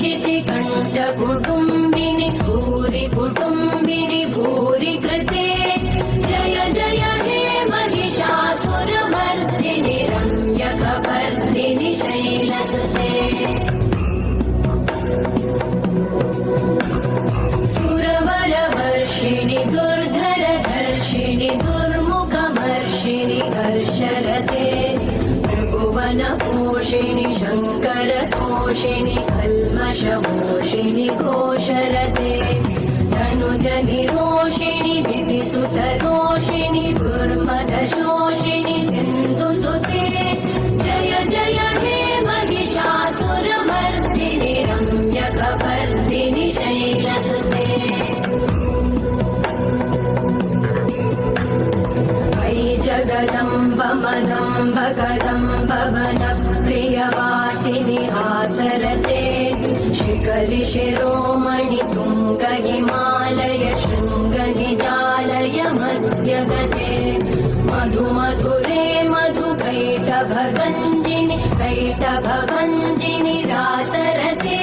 शितिकण्ठकुटुम्बिनि भूरि कुटुम्बिनि भूरि कृते जय जय हे महिषासुरमर्दिनि रम्यकपर्दिनि शैलसुते सुरवरवर्षिणि दुर्धरधर्षिणि दुर्मुखमर्षिणि हर्षरते त्रिभुवनपोषिणि शङ्करतोषिणि कल्मषमोषिणि घोषरते धनुजनिरोषिणि दिविसुतरोषिणि दुर्मदशोषिणि सिन्धुसुते जय जय हे महिषासुरमर्दिनि रम्यकपर्दिनि शैलसुते अयि जगदम्ब मदम्ब कदम्ब वनप्रियवासिनि हासरते शिखरि शिरोमणि तुङ्ग हिमालय शृङ्गनिजालय मध्यगते मधु मधुरे मधुकैटभगञ्जिनि कैटभभञ्जिनि रासरते